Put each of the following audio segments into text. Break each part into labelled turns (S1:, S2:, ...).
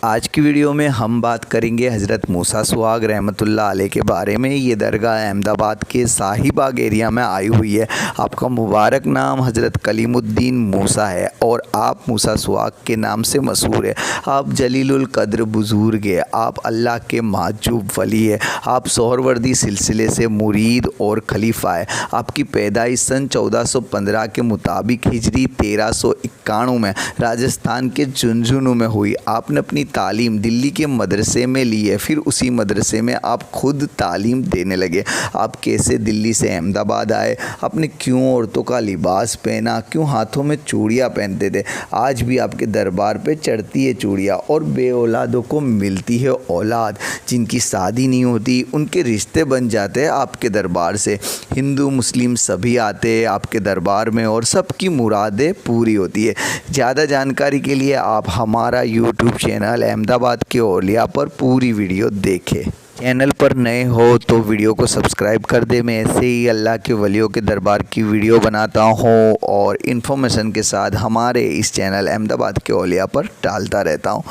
S1: آج کی ویڈیو میں ہم بات کریں گے حضرت موسیٰ سہاگ رحمۃ اللہ علیہ کے بارے میں۔ یہ درگاہ احمد آباد کے صاحب باغ ایریا میں آئی ہوئی ہے۔ آپ کا مبارک نام حضرت کلیم الدین موسیٰ ہے اور آپ موسیٰ سہاگ کے نام سے مشہور ہے۔ آپ جلیل القدر بزرگ ہے، آپ اللہ کے محجوب ولی ہے، آپ سہروردی سلسلے سے مرید اور خلیفہ ہے۔ آپ کی پیدائش سن 1415 کے مطابق ہجری 1391 میں راجستھان کے جھنجھنو میں ہوئی۔ آپ نے اپنی تعلیم دلی کے مدرسے میں لی ہے، پھر اسی مدرسے میں آپ خود تعلیم دینے لگے۔ آپ کیسے دلی سے احمد آباد آئے، آپ نے کیوں عورتوں کا لباس پہنا، کیوں ہاتھوں میں چوڑیاں پہنتے تھے، آج بھی آپ کے دربار پہ چڑھتی ہے چوڑیاں، اور بے اولادوں کو ملتی ہے اولاد، جن کی شادی نہیں ہوتی ان کے رشتے بن جاتے ہیں آپ کے دربار سے۔ ہندو مسلم سبھی آتے ہیں آپ کے دربار میں اور سب کی مرادیں پوری ہوتی ہے۔ زیادہ جانکاری کے لیے آپ ہمارا یوٹیوب چینل احمد آباد کے اولیاء پر پوری ویڈیو دیکھیں۔ چینل پر نئے ہو تو ویڈیو کو سبسکرائب کر دیں۔ میں ایسے ہی اللہ کے ولیوں کے دربار کی ویڈیو بناتا ہوں اور انفارمیشن کے ساتھ ہمارے اس چینل احمد آباد کے اولیاء پر ڈالتا رہتا ہوں۔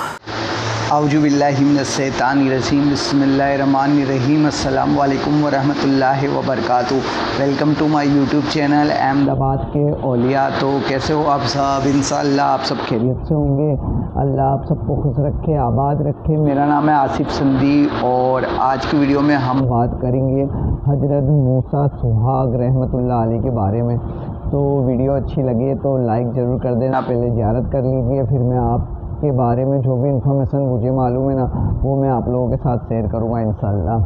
S1: اعوذ باللہ من الشیطان الرجیم، بسم اللہ الرحمن الرحیم۔ السلام علیکم ورحمۃ اللہ وبرکاتہ۔ Welcome to my YouTube channel Ahmedabad کے اولیاء۔ تو کیسے ہو آپ سب؟ انشاءاللہ آپ سب خیریت سے ہوں گے۔ اللہ آپ سب کو خوش رکھے، آباد رکھے۔ میرا نام ہے آصف سندھی اور آج کی ویڈیو میں ہم بات کریں گے حضرت موسیٰ سہاگ رحمۃ اللہ علیہ کے بارے میں۔ تو ویڈیو اچھی لگے تو لائک ضرور کر دینا، پہلے زیارت کر لیجیے، پھر میں آپ کے بارے میں جو بھی انفارمیشن مجھے معلوم ہے نا وہ میں آپ لوگوں کے ساتھ شیئر کروں گا انشاءاللہ۔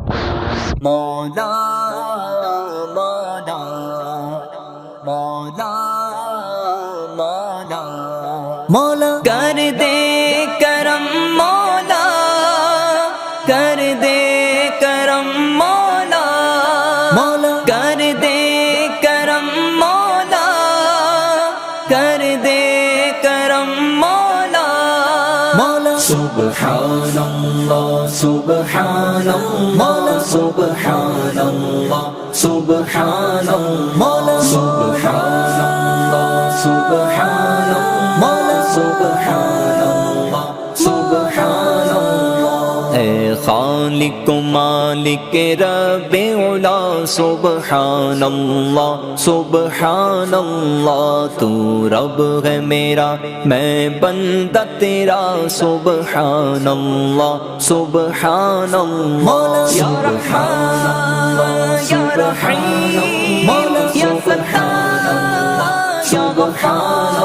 S2: مولا مولا مولا مولا مولا کر دے کرم، مولا کر دے کرم، مولا مولا کر دے کرم، مولا کر دے کرم، مولا مولا سبحان اللہ سبحان اللہ سبحان اللہ سبحان اللہ مولا سبحان اللہ سبحان اللہ مولا سبحان اللہ سبحان اللہ۔ اے خالق مالک رب علا سبحان اللہ سبحان اللہ، تو رب ہے میرا میں بندہ تیرا سبحان اللہ سبحان اللہ۔ یا رحمان یا رحیم یا فتاح یا غفار،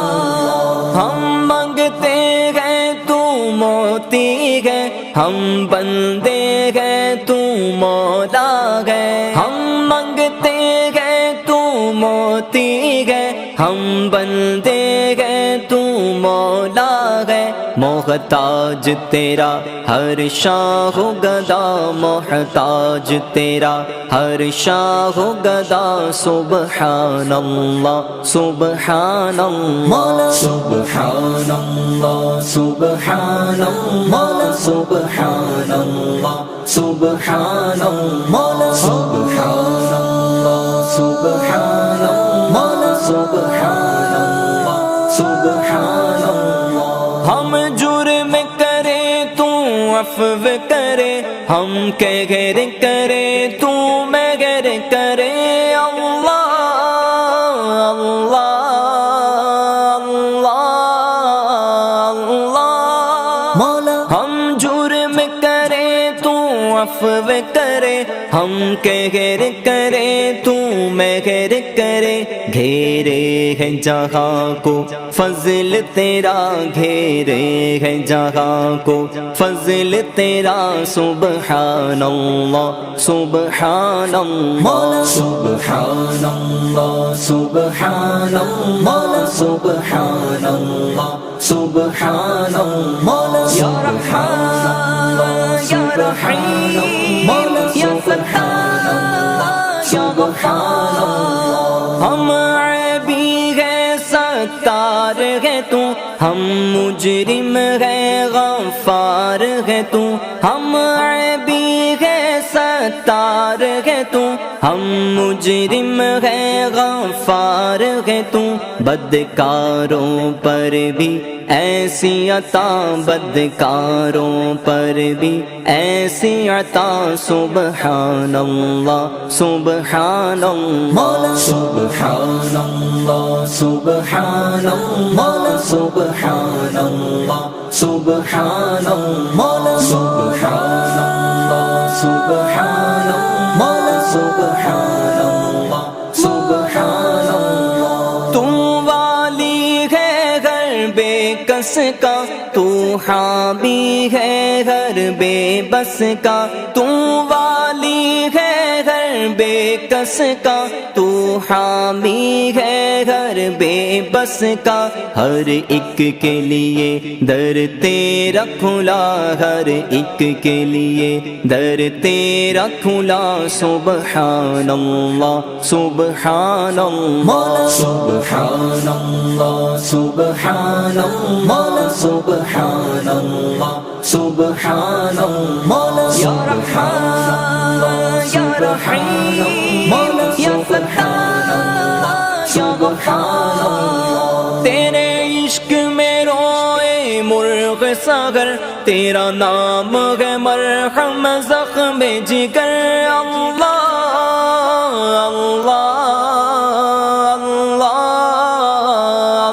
S2: ہم مانگتے ہیں تو موتی ہے، ہم بندے ہیں تو مولا ہے، ہم مانگتے ہیں تو موتی ہے، ہم بندے ہیں تو مولا ہے، محتاج تیرا ہر شاہ و گدا، محتاج تیرا ہر شاہ و گدا سبحان اللہ سبحان اللہ سبحان اللہ سبحان اللہ سبحان اللہ سبحان اللہ سبحان اللہ سبحان اللہ سبحان اللہ سبحان اللہ۔ ہم جرم کرے تو عفو کرے، ہم کہر کرے تو مگر کرے، اللہ اللہ اللہ اللہ مولا۔ ہم جرم کرے تو عفو کرے، ہم کہر کرے تو مگر کرے، گھیرے ہے جہاں کو فضل تیرا، گھیرے ہے جہاں کو فضل تیرا سبحان اللہ سبحان اللہ سبحان اللہ سبحان اللہ سبحان اللہ سبحان اللہ۔ یا رحمان یا رحیم یا فتاح یا غفار، ہم عیبی ہے ستار ہے تو، ہم مجرم ہے غفار ہے تو، ہم عیبی ہے ستار ہے تو، ہم مجرم ہے غفار ہے تو، بدکاروں پر بھی ایسی عطا، بدکاروں پر بھی ایسی عطا، سبحان اللہ سبحان اللہ سبحان اللہ سبحان اللہ سبحان اللہ سبحان اللہ سبحان اللہ سبحان اللہ سبحان اللہ سبحان اللہ۔ تو والی ہے گھر بے کس کا، تو حامی ہے گھر بے بس کا، تو والی ہے گھر بے کس کا، تو حامی ہے گھر بے بس کا، ہر ایک کے لیے در تیرا کھلا، ہر ایک کے لیے در تیرا کھلا، سبحان اللہ سبحان اللہ سبحان اللہ سبحان اللہ سبحان اللہ سبحان اللہ، یا رحمان یا رحیم یا فتاح یا غفار، تیرے عشق میں روئے مرغ ساغر، تیرا نام ہے مرہم زخم جگر، اللہ اللہ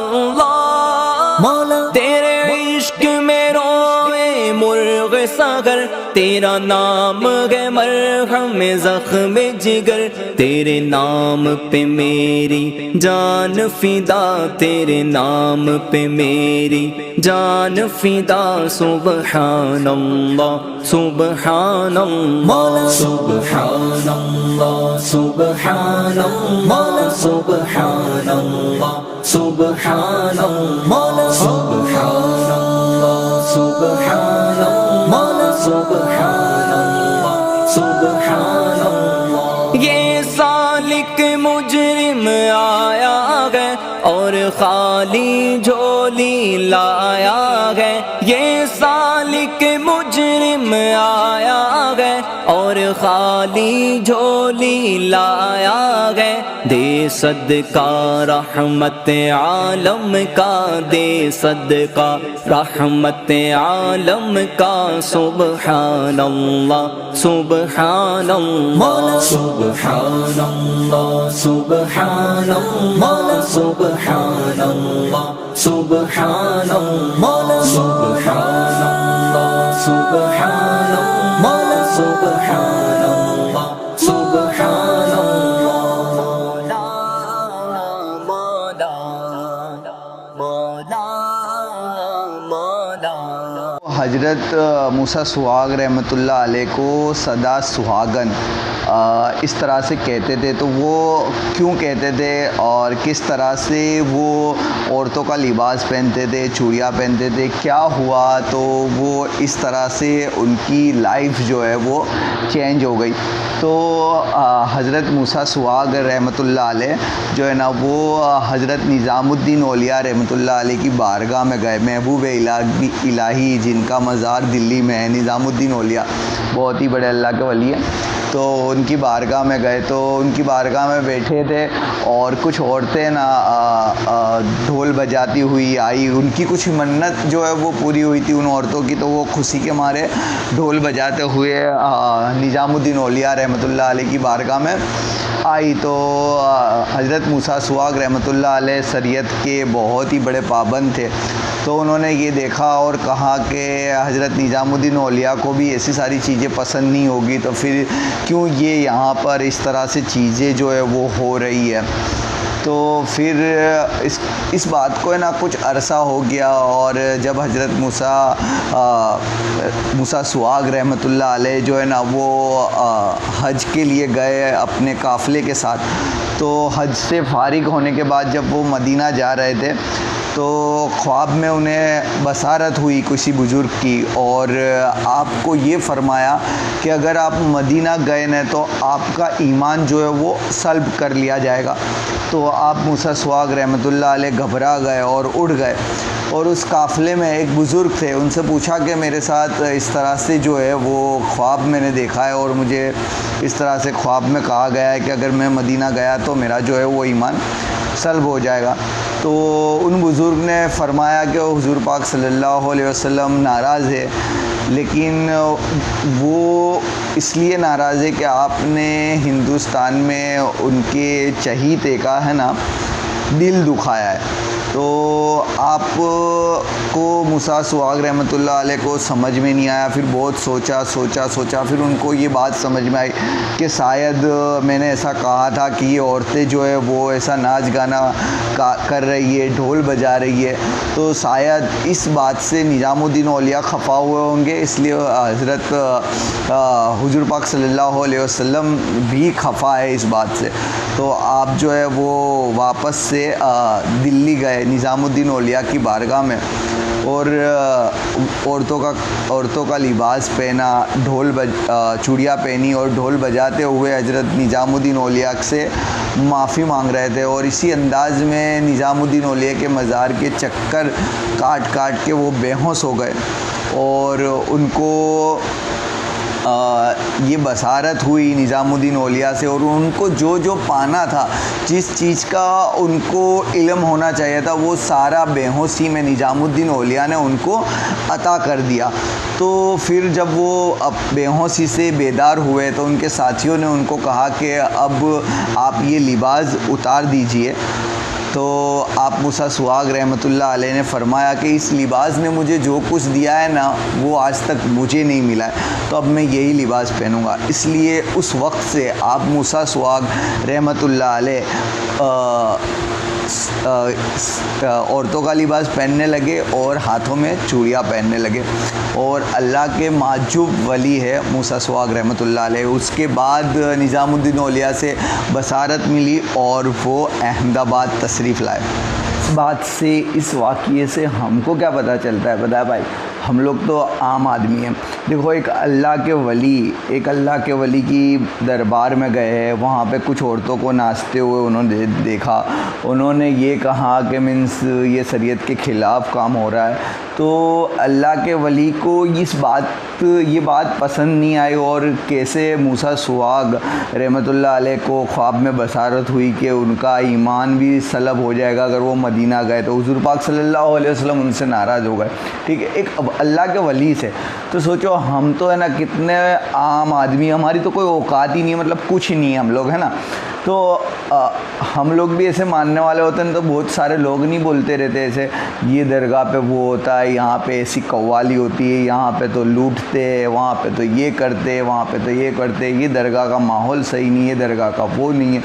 S2: اللہ اللہ، تیرے عشق میں روئے مرغ ساغر، تیرا نام ہے مرہم زخم جگر، تیرے نام پہ میری جان فدا، تیرے نام پہ میری جان فدا، سبحان اللہ سبحان اللہ سبحان اللہ سبحان اللہ سبحان اللہ سبحان اللہ سبحان اللہ سبحان اللہ سبحان اللہ سبحان اللہ۔ یہ سالک مجرم آیا ہے اور خالی جھولی لایا ہے، یہ سالک مجرم آیا ہے اور خالی جھولی لایا ہے، دے صدقہ رحمت عالم کا، دے صدقہ رحمت عالم کا، سبحان اللہ سبحان اللہ سبحان اللہ سبحان اللہ سبحان اللہ سبحان اللہ سبحان اللہ سبحان اللہ سبحان اللہ سبحان اللہ، مولا مولا مولا۔
S1: حضرت موسیٰ سہاگ رحمۃ اللہ علیہ کو سدا سہاگن اس طرح سے کہتے تھے، تو وہ کیوں کہتے تھے اور کس طرح سے وہ عورتوں کا لباس پہنتے تھے، چوڑیاں پہنتے تھے، کیا ہوا تو وہ اس طرح سے ان کی لائف جو ہے وہ چینج ہو گئی؟ تو حضرت موسیٰ سہاگ رحمۃ اللہ علیہ جو ہے نا وہ حضرت نظام الدین اولیاء رحمۃ اللہ علیہ کی بارگاہ میں گئے، محبوب الہی جن کا مزار دلی میں ہے، نظام الدین اولیاء بہت ہی بڑے اللہ کے ولی ہیں، تو ان کی بارگاہ میں گئے، تو ان کی بارگاہ میں بیٹھے تھے اور کچھ عورتیں نا ڈھول بجاتی ہوئی آئی، ان کی کچھ منت جو ہے وہ پوری ہوئی تھی ان عورتوں کی، تو وہ خوشی کے مارے ڈھول بجاتے ہوئے نظام الدین اولیاء رحمۃ اللہ علیہ کی بارگاہ میں آئی۔ تو حضرت موسیٰ سہاگ رحمۃ اللہ علیہ شریعت کے بہت ہی بڑے پابند تھے، تو انہوں نے یہ دیکھا اور کہا کہ حضرت نظام الدین اولیاء کو بھی ایسی ساری چیزیں پسند نہیں ہوگی، تو پھر کیوں یہ یہاں پر اس طرح سے چیزیں جو ہے وہ ہو رہی ہے؟ تو پھر اس بات کو ہے نا کچھ عرصہ ہو گیا، اور جب حضرت موسیٰ سہاگ رحمۃ اللہ علیہ جو ہے نا وہ حج کے لیے گئے اپنے قافلے کے ساتھ، تو حج سے فارغ ہونے کے بعد جب وہ مدینہ جا رہے تھے تو خواب میں انہیں بصارت ہوئی کسی بزرگ کی، اور آپ کو یہ فرمایا کہ اگر آپ مدینہ گئے نا تو آپ کا ایمان جو ہے وہ سلب کر لیا جائے گا۔ تو آپ موسیٰ سہاگ رحمۃ اللہ علیہ گھبرا گئے اور اڑ گئے، اور اس قافلے میں ایک بزرگ تھے. ان سے پوچھا کہ میرے ساتھ اس طرح سے جو ہے وہ خواب میں نے دیکھا ہے اور مجھے اس طرح سے خواب میں کہا گیا ہے کہ اگر میں مدینہ گیا تو میرا جو ہے وہ ایمان سلب ہو جائے گا. تو ان بزرگ نے فرمایا کہ حضور پاک صلی اللہ علیہ وسلم ناراض ہے, لیکن وہ اس لیے ناراض ہے کہ آپ نے ہندوستان میں ان کے چہیتے کا ہے نا دل دکھایا ہے. تو آپ کو موسیٰ سواگ رحمۃ اللہ علیہ کو سمجھ میں نہیں آیا. پھر بہت سوچا پھر ان کو یہ بات سمجھ میں آئی کہ شاید میں نے ایسا کہا تھا کہ یہ عورتیں جو ہے وہ ایسا ناچ گانا کر رہی ہے, ڈھول بجا رہی ہے, تو شاید اس بات سے نظام الدین اولیاء خفا ہوئے ہوں گے, اس لیے حضرت حضور پاک صلی اللہ علیہ وسلم بھی خفا ہے اس بات سے. تو آپ جو ہے وہ واپس سے دلی گئے نظام الدین اولیاء کی بارگاہ میں, اور عورتوں کا لباس پہنا, چوڑیاں پہنی اور ڈھول بجاتے ہوئے حضرت نظام الدین اولیاء سے معافی مانگ رہے تھے. اور اسی انداز میں نظام الدین اولیاء کے مزار کے چکر کاٹ کے وہ بے ہوش ہو گئے, اور ان کو یہ بصارت ہوئی نظام الدین اولیاء سے, اور ان کو جو پانا تھا, جس چیز کا ان کو علم ہونا چاہیے تھا, وہ سارا بے ہوشی میں نظام الدین اولیاء نے ان کو عطا کر دیا. تو پھر جب وہ بے ہوشی سے بیدار ہوئے تو ان کے ساتھیوں نے ان کو کہا کہ اب آپ یہ لباس اتار دیجئے. تو آپ موسیٰ سواگ رحمۃ اللہ علیہ نے فرمایا کہ اس لباس نے مجھے جو کچھ دیا ہے نا وہ آج تک مجھے نہیں ملا ہے, تو اب میں یہی لباس پہنوں گا. اس لیے اس وقت سے آپ موسیٰ سواگ رحمۃ اللہ علیہ عورتوں کا لباس پہننے لگے اور ہاتھوں میں چوڑیاں پہننے لگے, اور اللہ کے معجب ولی ہے موسیٰ سواگ رحمۃ اللہ علیہ. اس کے بعد نظام الدین اولیاء سے بصارت ملی اور وہ احمد آباد تشریف لائے. اس بات سے, اس واقعے سے ہم کو کیا پتہ چلتا ہے پتہ ہے بھائی, ہم لوگ تو عام آدمی ہیں. دیکھو ایک اللہ کے ولی کی دربار میں گئے ہیں, وہاں پہ کچھ عورتوں کو ناچتے ہوئے انہوں نے دیکھا, انہوں نے یہ کہا کہ یہ شریعت کے خلاف کام ہو رہا ہے. تو اللہ کے ولی کو یہ بات پسند نہیں آئی, اور کیسے موسیٰ سواگ رحمۃ اللہ علیہ کو خواب میں بصارت ہوئی کہ ان کا ایمان بھی سلب ہو جائے گا اگر وہ مدینہ گئے, تو حضور پاک صلی اللہ علیہ وسلم ان سے ناراض ہو گئے. ٹھیک ہے, ایک اللہ کے ولی سے. تو سوچو ہم تو ہے نا کتنے عام آدمی, ہماری تو کوئی اوقات ہی نہیں ہے, مطلب کچھ نہیں ہے ہم لوگ, ہے نا. تو ہم لوگ بھی ایسے ماننے والے ہوتے ہیں, تو بہت سارے لوگ نہیں بولتے رہتے ایسے, یہ درگاہ پہ وہ ہوتا ہے, یہاں پہ ایسی قوالی ہوتی ہے, یہاں پہ تو لوٹتے, وہاں پہ تو یہ کرتے, وہاں پہ تو یہ کرتے, یہ درگاہ کا ماحول صحیح نہیں ہے, درگاہ کا وہ نہیں ہے.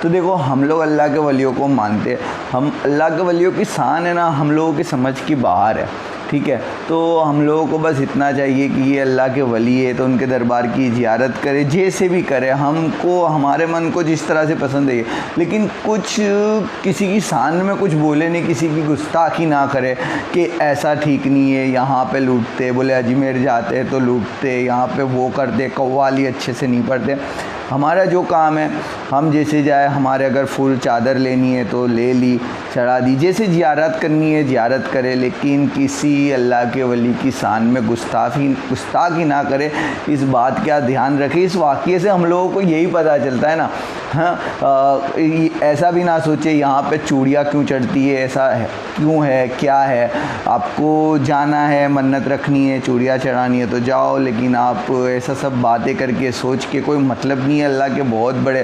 S1: تو دیکھو ہم لوگ اللہ کے ولیوں کو مانتے ہیں, ہم اللہ کے ولیوں کی شان ہے نا ہم لوگوں کی سمجھ کی باہر ہے. ٹھیک ہے, تو ہم لوگوں کو بس اتنا چاہیے کہ یہ اللہ کے ولی ہے تو ان کے دربار کی زیارت کرے, جیسے بھی کرے, ہم کو ہمارے من کو جس طرح سے پسند ہے, لیکن کسی کی شان میں کچھ بولے نہیں, کسی کی گستاخی نہ کرے کہ ایسا ٹھیک نہیں ہے, یہاں پہ لوٹتے, بولے اجمیر جاتے تو لوٹتے, یہاں پہ وہ کرتے, قوالی اچھے سے نہیں پڑھتے. ہمارا جو کام ہے ہم جیسے جائے, ہمارے اگر پھول چادر لینی ہے تو لے لی, چڑھا دی, جیسے زیارت کرنی ہے زیارت کرے, لیکن کسی اللہ کے ولی کی شان میں گستاخی نہ کرے. اس بات کا دھیان رکھے. اس واقعے سے ہم لوگوں کو یہی پتہ چلتا ہے نا, ہاں ایسا بھی نہ سوچے یہاں پہ چوڑیاں کیوں چڑھتی ہے, ایسا ہے کیوں ہے, کیا ہے, آپ کو جانا ہے منت رکھنی ہے, چوڑیاں چڑھانی ہے تو جاؤ, لیکن آپ ایسا سب باتیں کر کے سوچ کے کوئی مطلب نہیں ہے. اللہ کے بہت بڑے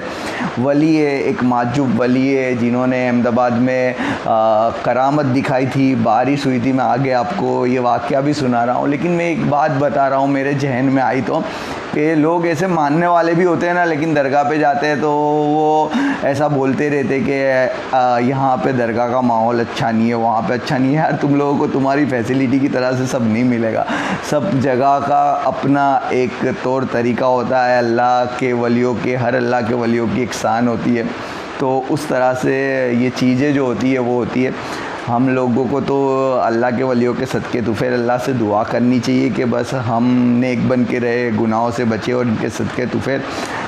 S1: ولی ہے, ایک معجب ولی ہے جنہوں نے احمد آباد میں کرامت دکھائی تھی, بارش ہوئی تھی. میں آگے آپ کو یہ واقعہ بھی سنا رہا ہوں, لیکن میں ایک بات بتا رہا ہوں میرے ذہن میں آئی, تو کہ لوگ ایسے ماننے والے بھی ہوتے ہیں نا, لیکن درگاہ پہ جاتے ہیں تو وہ ایسا بولتے رہتے کہ یہاں پہ درگاہ کا ماحول اچھا نہیں ہے, وہاں پہ اچھا نہیں ہے. یار تم لوگوں کو تمہاری فیسلٹی کی طرح سے سب نہیں ملے گا, سب جگہ کا اپنا ایک طور طریقہ ہوتا ہے. اللہ کے ولیوں کے, ہر اللہ کے ولیوں کی ایک شان ہوتی ہے, تو اس طرح سے یہ چیزیں جو ہوتی ہے وہ ہوتی ہے. ہم لوگوں کو تو اللہ کے ولیوں کے صدقے تو پھر اللہ سے دعا کرنی چاہیے کہ بس ہم نیک بن کے رہے، گناہوں سے بچے، اور ان کے صدقے تو پھر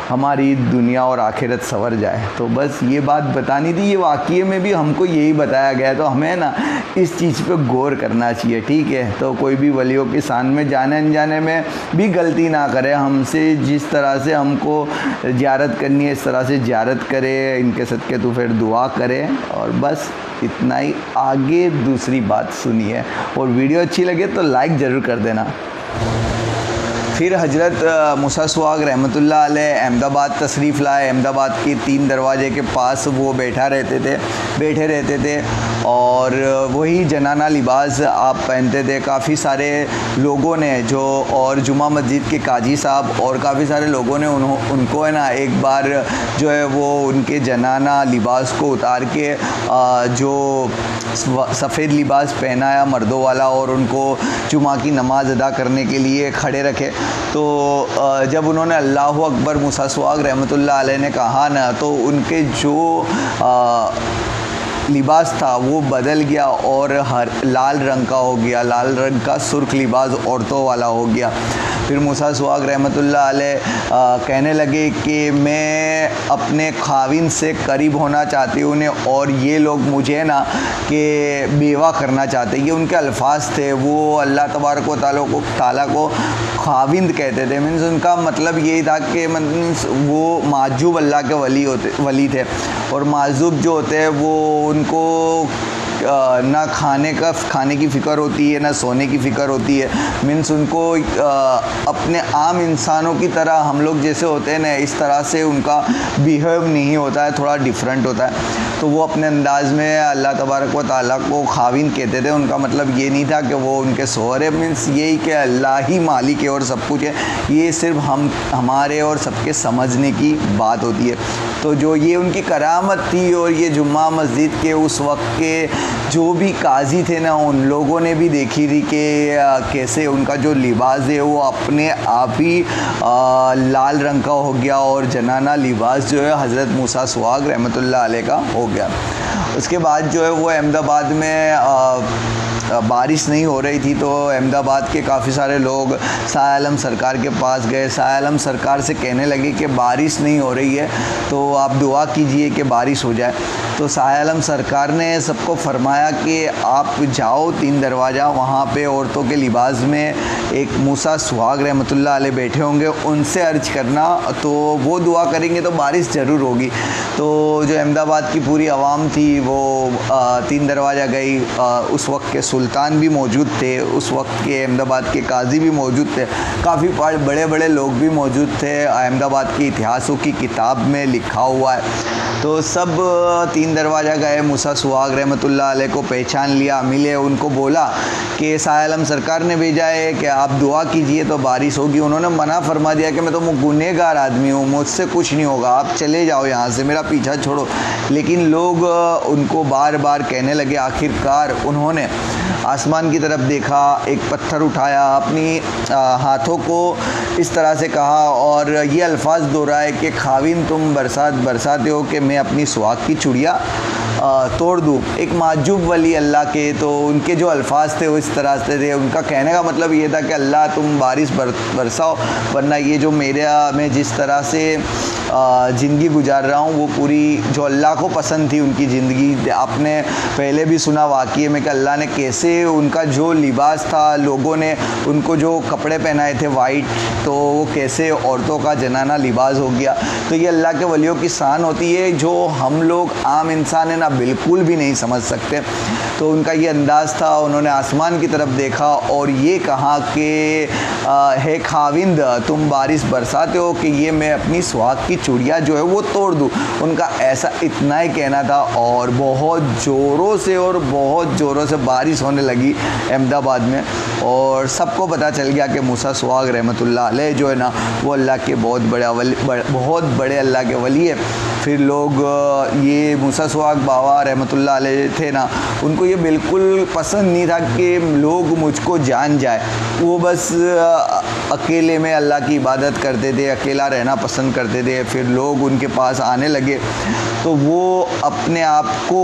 S1: ہماری دنیا اور آخرت سنور جائے۔ تو بس یہ بات بتانی تھی، یہ واقعے میں بھی ہم کو یہی بتایا گیا، تو ہمیں نا اس چیز پہ غور کرنا چاہیے، ٹھیک ہے؟ تو کوئی بھی ولیوں کی شان میں جانے انجانے میں بھی غلطی نہ کرے، ہم سے جس طرح سے ہم کو زیارت کرنی ہے اس طرح سے زیارت کرے، ان کے صدقے تو پھر دعا کرے، اور بس اتنا ہی۔ آگے دوسری بات سنیے، اور ویڈیو اچھی لگے تو لائک ضرور کر دینا۔ پھر حضرت موسیٰ سواگ رحمۃ اللہ علیہ احمد آباد تشریف لائے۔ احمد آباد کی 3 دروازے کے پاس وہ بیٹھے رہتے تھے، اور وہی جنانہ لباس آپ پہنتے تھے۔ کافی سارے لوگوں نے اور جمعہ مسجد کے قاضی صاحب اور کافی سارے لوگوں نے ان کو ہے نا ایک بار جو ہے وہ ان کے جنانہ لباس کو اتار کے جو سفید لباس پہنایا مردوں والا، اور ان کو جمعہ کی نماز ادا کرنے کے لیے کھڑے رکھے۔ تو جب انہوں نے اللہ اکبر موسیٰ سواگ رحمۃ اللہ علیہ نے کہا نا، تو ان کے جو لباس تھا وہ بدل گیا اور لال رنگ کا ہو گیا، لال رنگ کا سرخ لباس عورتوں والا ہو گیا۔ پھر موسیٰ سواگ رحمۃ اللہ علیہ کہنے لگے کہ میں اپنے خاوند سے قریب ہونا چاہتی ہوں، اور یہ لوگ مجھے نا کہ بیوہ کرنا چاہتے۔ یہ ان کے الفاظ تھے، وہ اللہ تبارک و تعالیٰ کو خاوند کہتے تھے، مینس ان کا مطلب یہی تھا کہ وہ معجوب اللہ کے ولی تھے، اور معجوب جو ہوتے ہیں وہ ان کو نہ کھانے کی فکر ہوتی ہے، نہ سونے کی فکر ہوتی ہے، مینس ان کو اپنے عام انسانوں کی طرح ہم لوگ جیسے ہوتے ہیں نا اس طرح سے ان کا بیہیو نہیں ہوتا ہے، تھوڑا ڈیفرنٹ ہوتا ہے۔ تو وہ اپنے انداز میں اللہ تبارک و تعالیٰ کو خاوند کہتے تھے۔ ان کا مطلب یہ نہیں تھا کہ وہ ان کے شوہر ہے، مینس یہی کہ اللہ ہی مالک ہے اور سب کچھ ہے، یہ صرف ہمارے اور سب کے سمجھنے کی بات ہوتی ہے۔ تو جو یہ ان کی کرامت تھی، اور یہ جمعہ مسجد کے اس وقت کے جو بھی قاضی تھے نا ان لوگوں نے بھی دیکھی تھی کہ کیسے ان کا جو لباس ہے وہ اپنے آپ ہی لال رنگ کا ہو گیا، اور جنانہ لباس جو ہے حضرت موسیٰ سواگ رحمۃ اللہ علیہ کا ہو گیا۔ اس کے بعد جو ہے وہ احمد آباد میں بارش نہیں ہو رہی تھی، تو احمد آباد کے کافی سارے لوگ شاہ عالم سرکار کے پاس گئے۔ شاہ عالم سرکار سے کہنے لگے کہ بارش نہیں ہو رہی ہے تو آپ دعا کیجئے کہ بارش ہو جائے۔ تو شاہ عالم سرکار نے سب کو فرمایا کہ آپ جاؤ 3 دروازہ، وہاں پہ عورتوں کے لباس میں ایک موسیٰ سواگ رحمۃ اللہ علیہ بیٹھے ہوں گے، ان سے عرض کرنا، تو وہ دعا کریں گے تو بارش ضرور ہوگی۔ تو جو احمد آباد کی پوری عوام تھی وہ 3 دروازہ گئی۔ اس وقت کے سلطان بھی موجود تھے، اس وقت کے احمد آباد کے قاضی بھی موجود تھے، کافی بڑے بڑے لوگ بھی موجود تھے، احمد آباد کی اتہاسوں کی کتاب میں لکھا ہوا ہے۔ تو سب 3 دروازہ گئے، موسیٰ سواگ رحمۃ اللہ علیہ کو پہچان لیا، ملے، ان کو بولا کہ شاہ عالم سرکار نے بھیجا ہے کہ آپ دعا کیجئے تو بارش ہوگی۔ انہوں نے منع فرما دیا کہ میں تو گنہگار آدمی ہوں، مجھ سے کچھ نہیں ہوگا، آپ چلے جاؤ یہاں سے، میرا پیچھا چھوڑو۔ لیکن لوگ ان کو بار بار کہنے لگے، آخرکار انہوں نے آسمان کی طرف دیکھا، ایک پتھر اٹھایا، اپنی ہاتھوں کو اس طرح سے کہا اور یہ الفاظ دہرائے کہ خاوند تم برساتے ہو کہ میں اپنی سواگ کی چڑیا توڑ دوں۔ ایک معجوب ولی اللہ کے، تو ان کے جو الفاظ تھے وہ اس طرح سے تھے، ان کا کہنے کا مطلب یہ تھا کہ اللہ تم بارش برساؤ، ورنہ یہ جو میں جس طرح سے زندگی گزار رہا ہوں وہ پوری جو اللہ کو پسند تھی ان کی زندگی۔ آپ نے پہلے بھی سنا واقعے میں کہ اللہ نے کیسے ان کا جو لباس تھا، لوگوں نے ان کو جو کپڑے پہنائے تھے وائٹ، تو وہ کیسے عورتوں کا جنانہ لباس ہو گیا۔ تو یہ اللہ کے ولیوں کی شان ہوتی ہے جو ہم لوگ عام انسان ہیں نا بالکل بھی نہیں سمجھ سکتے۔ تو ان کا یہ انداز تھا، انہوں نے آسمان کی طرف دیکھا اور یہ کہا کہ ہے خاوند تم بارش برساتے ہو کہ یہ میں اپنی سواگ کی چوڑیاں جو ہے وہ توڑ دوں۔ ان کا ایسا اتنا ہی کہنا تھا، اور بہت زوروں سے بارش ہونے لگی احمد آباد میں، اور سب کو پتہ چل گیا کہ موسیٰ سواگ رحمۃ اللہ علیہ جو ہے نا وہ اللہ کے بہت بڑے اللہ کے ولی ہے۔ پھر لوگ یہ موسیٰ سواگ بابا رحمۃ اللہ علیہ تھے نا، ان کو یہ بالکل پسند نہیں تھا کہ لوگ مجھ کو جان جائے۔ وہ بس اکیلے میں اللہ کی عبادت کرتے تھے، اکیلا رہنا پسند کرتے تھے۔ پھر لوگ ان کے پاس آنے لگے تو وہ اپنے آپ کو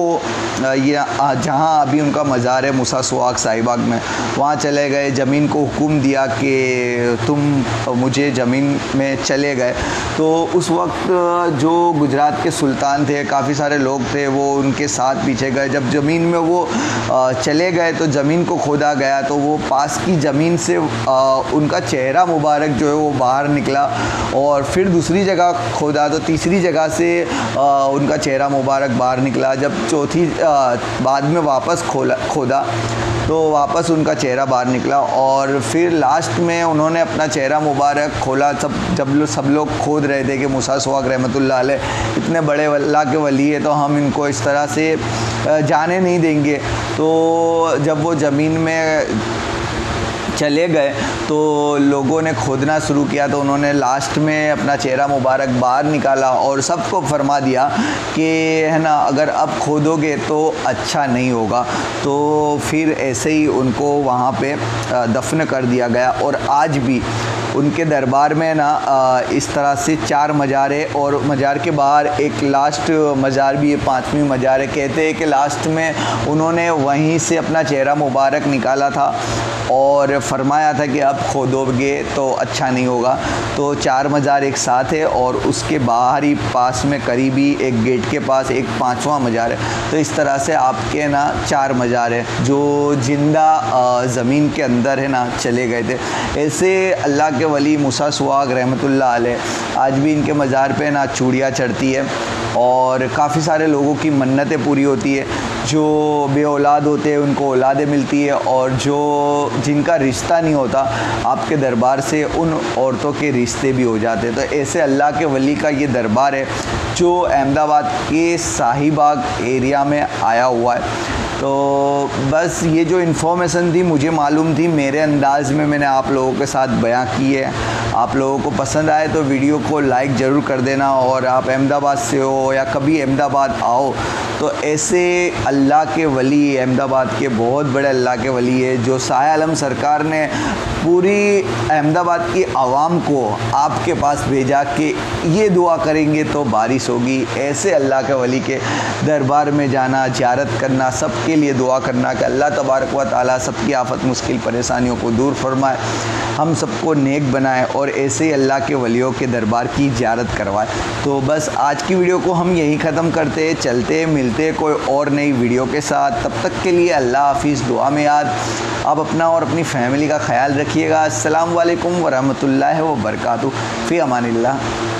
S1: یہ جہاں ابھی ان کا مزار ہے موسیٰ سواگ صاحب باغ میں، وہاں چلے گئے، زمین کو حکم دیا کہ تم مجھے زمین میں چلے گئے۔ تو اس وقت جو گجرات کے سلطان تھے، کافی سارے لوگ تھے، وہ ان کے ساتھ پیچھے گئے۔ جب زمین میں وہ چلے گئے تو زمین کو کھودا گیا تو وہ پاس کی زمین سے ان کا چہرہ مبارک جو ہے وہ باہر نکلا، اور پھر دوسری جگہ کھودا تو تیسری جگہ سے ان کا چہرہ مبارک باہر نکلا۔ جب چوتھی بعد میں واپس کھودا تو واپس ان کا چہرہ باہر نکلا، اور پھر لاسٹ میں انہوں نے اپنا چہرہ مبارک کھولا۔ جب سب لوگ کھود رہے تھے کہ موسیٰ سواگ رحمۃ اللہ علیہ اتنے بڑے اللہ کے ولی ہے تو ہم ان کو اس طرح سے جانے نہیں دیں گے، تو جب وہ زمین میں چلے گئے تو لوگوں نے کھودنا شروع کیا، تو انہوں نے لاسٹ میں اپنا چہرہ مبارک باہر نکالا اور سب کو فرما دیا کہ ہے نا اگر اب کھودو گے تو اچھا نہیں ہوگا۔ تو پھر ایسے ہی ان کو وہاں پہ دفن کر دیا گیا، اور آج بھی ان کے دربار میں نا اس طرح سے 4 مزار ہے، اور مزار کے باہر ایک لاسٹ مزار بھی ہے، 5ویں مزار ہے۔ کہتے ہیں کہ لاسٹ میں انہوں نے وہیں سے اپنا چہرہ مبارک نکالا تھا اور فرمایا تھا کہ اب کھودو گے تو اچھا نہیں ہوگا۔ تو 4 مزار ایک ساتھ ہے، اور اس کے باہر ہی پاس میں قریبی ایک گیٹ کے پاس ایک 5واں مزار ہے۔ تو اس طرح سے آپ کے نا 4 مزار ہے جو زندہ زمین کے اندر ہے نا چلے گئے تھے۔ ایسے اللہ کے ولی موسیٰ سواگ رحمۃ اللہ علیہ آج بھی ان کے مزار پہ نا چوڑیاں چڑھتی ہے، اور کافی سارے لوگوں کی منتیں پوری ہوتی ہے۔ جو بے اولاد ہوتے ہیں ان کو اولادیں ملتی ہے، اور جن کا رشتہ نہیں ہوتا آپ کے دربار سے ان عورتوں کے رشتے بھی ہو جاتے ہیں۔ تو ایسے اللہ کے ولی کا یہ دربار ہے جو احمد آباد کے صاحب باغ ایریا میں آیا ہوا ہے۔ تو بس یہ جو انفارمیشن تھی مجھے معلوم تھی، میرے انداز میں میں نے آپ لوگوں کے ساتھ بیان کی ہے۔ آپ لوگوں کو پسند آئے تو ویڈیو کو لائک ضرور کر دینا، اور آپ احمد آباد سے ہو یا کبھی احمد آباد آؤ تو ایسے اللہ کے ولی، احمد آباد کے بہت بڑے اللہ کے ولی ہے جو شاہ عالم سرکار نے پوری احمد آباد کی عوام کو آپ کے پاس بھیجا کہ یہ دعا کریں گے تو بارش ہوگی۔ ایسے اللہ کے ولی کے دربار میں جانا، زیارت کرنا، سب کے لیے دعا کرنا کہ اللہ تبارک و تعالیٰ سب کی آفت مشکل پریشانیوں کو دور فرمائے، ہم سب کو نیک بنائے، اور ایسے ہی اللہ کے ولیوں کے دربار کی زیارت کروائے۔ تو بس آج کی ویڈیو کو ہم یہی ختم کرتے، چلتے ملتے کوئی اور نئی ویڈیو کے ساتھ۔ تب تک کے لیے اللہ حافظ، دعا میں یاد۔ آپ اپنا اور اپنی فیملی کا خیال رکھیے گا۔ السلام علیکم ورحمۃ اللہ وبرکاتہ، فی امان اللہ۔